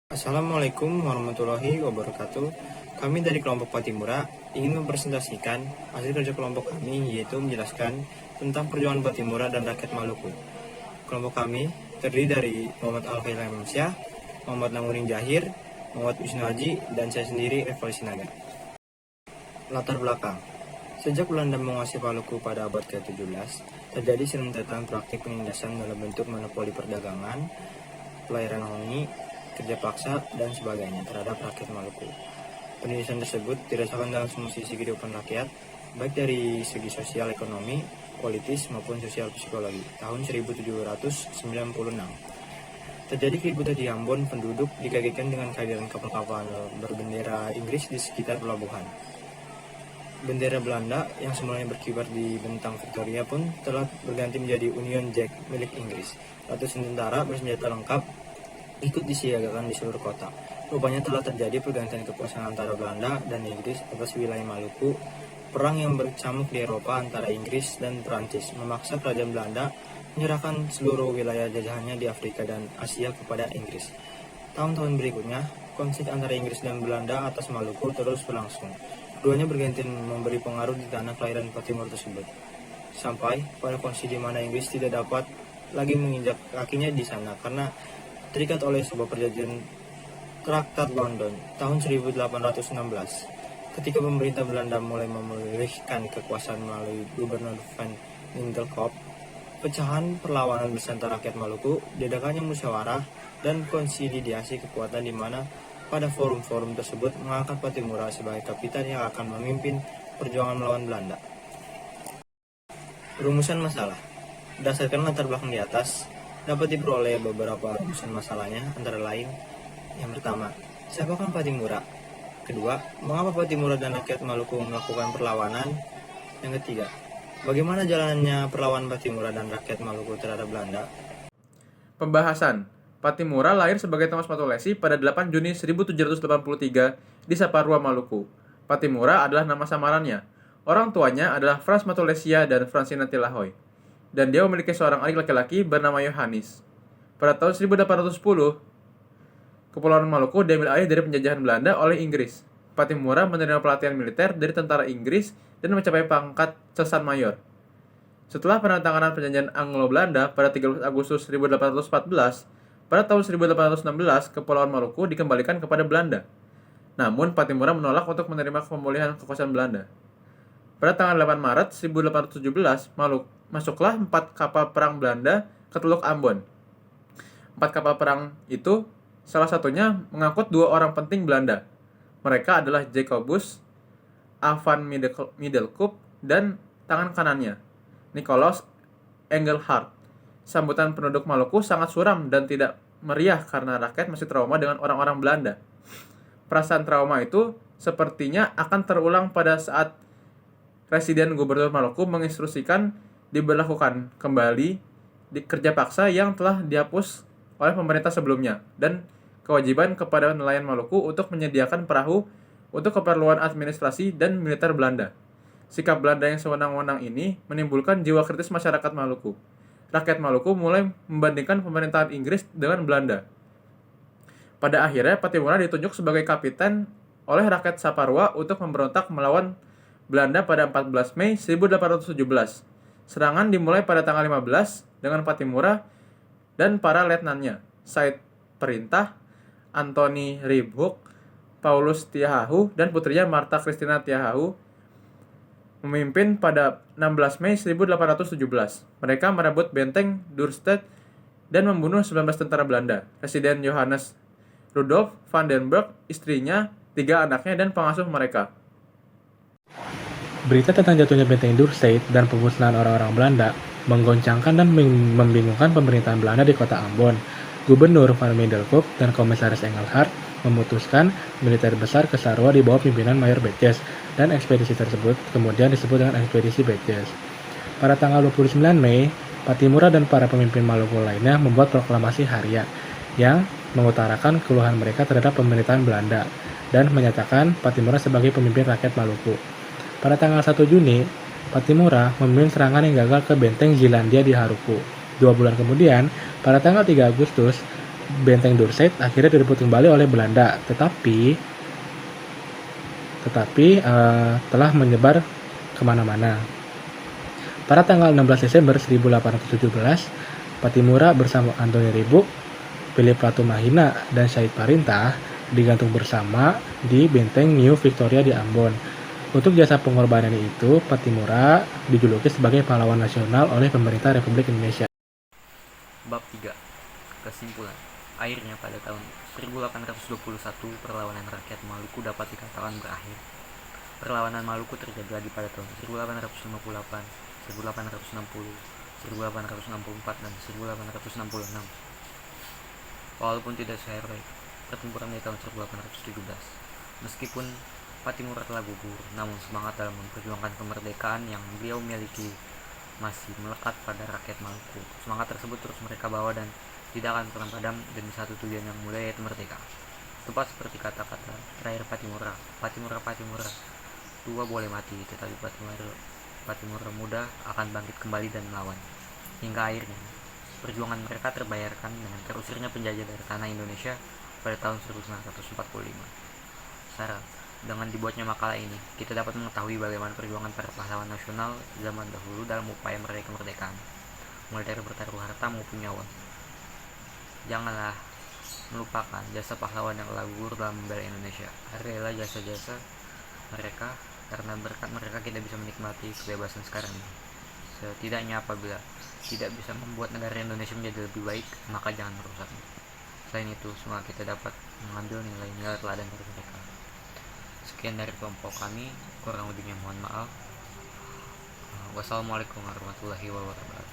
Assalamualaikum warahmatullahi wabarakatuh. Kami dari kelompok Patimura ingin mempresentasikan hasil kerja kelompok kami, yaitu menjelaskan tentang perjuangan Patimura dan rakyat Maluku. Kelompok kami terdiri dari Muhammad Al-Failhamsyah, Muhammad Namurin Jahir, Muhammad Wisnu Haji, dan saya sendiri Revolusi Naga. Latar belakang. Sejak Belanda menguasai Maluku pada abad ke-17, terjadi serentetan praktik penindasan dalam bentuk monopoli perdagangan, pelayaran hongi, kerja paksa, dan sebagainya terhadap rakyat Maluku. Penindasan tersebut dirasakan dalam semua sisi kehidupan rakyat, baik dari segi sosial ekonomi, politis, maupun sosial psikologi. Tahun 1796, terjadi keributan di Ambon. Penduduk dikagetkan dengan kehadiran kapal-kapal berbendera Inggris di sekitar pelabuhan. Bendera Belanda yang semulanya berkibar di bentang Victoria pun telah berganti menjadi Union Jack milik Inggris. Ratusan tentara bersenjata lengkap ikut disiagakan di seluruh kota. Rupanya telah terjadi pergantian kekuasaan antara Belanda dan Inggris atas wilayah Maluku. Perang yang berkecamuk di Eropa antara Inggris dan Prancis memaksa kerajaan Belanda menyerahkan seluruh wilayah jajahannya di Afrika dan Asia kepada Inggris. Tahun-tahun berikutnya, konflik antara Inggris dan Belanda atas Maluku terus berlangsung. Keduanya bergantian memberi pengaruh di tanah kelahiran Patimura tersebut. Sampai pada kondisi di mana Inggris tidak dapat lagi menginjak kakinya di sana karena terikat oleh sebuah perjanjian Traktat London tahun 1816. Ketika pemerintah Belanda mulai memulihkan kekuasaan melalui Gubernur Van Nintelkop, pecahan perlawanan beserta rakyat Maluku, diadakannya musyawarah dan konsolidasi kekuatan di mana pada forum-forum tersebut mengangkat Patimura sebagai kapitan yang akan memimpin perjuangan melawan Belanda. Rumusan masalah. Berdasarkan latar belakang di atas, dapat diperoleh beberapa rumusan masalahnya, antara lain: yang pertama, siapakah Patimura? Kedua, mengapa Patimura dan rakyat Maluku melakukan perlawanan? Yang ketiga, bagaimana jalannya perlawanan Patimura dan rakyat Maluku terhadap Belanda? Pembahasan. Patimura lahir sebagai Thomas Matulesi pada 8 Juni 1783 di Saparua, Maluku. Patimura adalah nama samarannya. Orang tuanya adalah Frans Matulesia dan Francina Tilahoy. Dan dia memiliki seorang adik laki-laki bernama Yohanes. Pada tahun 1810, Kepulauan Maluku diambil alih dari penjajahan Belanda oleh Inggris. Patimura menerima pelatihan militer dari tentara Inggris dan mencapai pangkat Sersan Mayor. Setelah penandatanganan perjanjian Anglo-Belanda pada 13 Agustus 1814, pada tahun 1816 Kepulauan Maluku dikembalikan kepada Belanda. Namun Patimura menolak untuk menerima pemulihan kekuasaan Belanda. Pada tanggal 8 Maret 1817, masuklah 4 kapal perang Belanda ke Teluk Ambon. 4 kapal perang itu salah satunya mengangkut 2 orang penting Belanda. Mereka adalah Jacobus, Van Middelkoop, dan tangan kanannya, Nicolaas Engelhard. Sambutan penduduk Maluku sangat suram dan tidak meriah karena rakyat masih trauma dengan orang-orang Belanda. Perasaan trauma itu sepertinya akan terulang pada saat Residen Gubernur Maluku menginstruksikan diberlakukan kembali di kerja paksa yang telah dihapus oleh pemerintah sebelumnya dan kewajiban kepada nelayan Maluku untuk menyediakan perahu untuk keperluan administrasi dan militer Belanda. Sikap Belanda yang sewenang-wenang ini menimbulkan jiwa kritis masyarakat Maluku. Rakyat Maluku mulai membandingkan pemerintahan Inggris dengan Belanda. Pada akhirnya, Patimura ditunjuk sebagai kapitan oleh rakyat Saparua untuk memberontak melawan Belanda pada 14 Mei 1817. Serangan dimulai pada tanggal 15 dengan Patimura dan para letnannya, Said Perintah, Anthony Ribhuk, Paulus Tiahahu, dan putrinya Martha Christina Tiahahu memimpin pada 16 Mei 1817. Mereka merebut benteng Dorestad dan membunuh 19 tentara Belanda, Residen Johannes Rudolf van den Berg, istrinya, 3 anaknya, dan pengasuh mereka. Berita tentang jatuhnya benteng Dorestad dan pemusnahan orang-orang Belanda menggoncangkan dan membingungkan pemerintahan Belanda di kota Ambon. Gubernur Van Middelkoop dan Komisaris Engelhard memutuskan militer besar ke Sarua di bawah pimpinan Mayor Bejes, dan ekspedisi tersebut kemudian disebut dengan ekspedisi Bejes. Pada tanggal 29 Mei, Patimura dan para pemimpin Maluku lainnya membuat proklamasi harian yang mengutarakan keluhan mereka terhadap pemerintahan Belanda dan menyatakan Patimura sebagai pemimpin rakyat Maluku. Pada tanggal 1 Juni, Patimura memimpin serangan yang gagal ke benteng Zeelandia di Haruku. 2 bulan kemudian, pada tanggal 3 Agustus, Benteng Dorset akhirnya direbut kembali oleh Belanda, tetapi telah menyebar kemana-mana. Pada tanggal 16 Desember 1817, Pattimura bersama Antoni Ribuk, Philip Latumahina, dan Syahid Parintah digantung bersama di Benteng New Victoria di Ambon. Untuk jasa pengorbanannya itu, Pattimura dijuluki sebagai pahlawan nasional oleh pemerintah Republik Indonesia. Bab 3. Kesimpulan. Akhirnya pada tahun 1821 perlawanan rakyat Maluku dapat dikatakan berakhir. Perlawanan Maluku terjadi lagi pada tahun 1858, 1860, 1864, dan 1866. Walaupun tidak seheroik pertempuran di tahun 1817, meskipun Pattimura telah gugur, namun semangat dalam memperjuangkan kemerdekaan yang beliau miliki masih melekat pada rakyat Maluku. Semangat tersebut terus mereka bawa dan tidak akan pernah padam demi satu tujuan yang mulia, yaitu merdeka. Tepat seperti kata-kata terakhir Pattimura, Pattimura, tua boleh mati, tetapi Pattimura muda akan bangkit kembali dan melawan. Hingga akhirnya perjuangan mereka terbayarkan dengan terusirnya penjajah dari tanah Indonesia pada tahun 1945. Saran, dengan dibuatnya makalah ini, kita dapat mengetahui bagaimana perjuangan para pahlawan nasional zaman dahulu dalam upaya meraih kemerdekaan, mulai dari bertaruh harta maupun nyawa. Janganlah melupakan jasa pahlawan yang telah gugur dalam membela Indonesia. Hargailah jasa-jasa mereka, karena berkat mereka kita bisa menikmati kebebasan sekarang ini. Setidaknya apabila tidak bisa membuat negara Indonesia menjadi lebih baik, maka jangan merusaknya. Selain itu, semoga kita dapat mengambil nilai-nilai teladan dari mereka. Sekian dari kelompok kami, kurang lebihnya mohon maaf. Wassalamualaikum warahmatullahi wabarakatuh.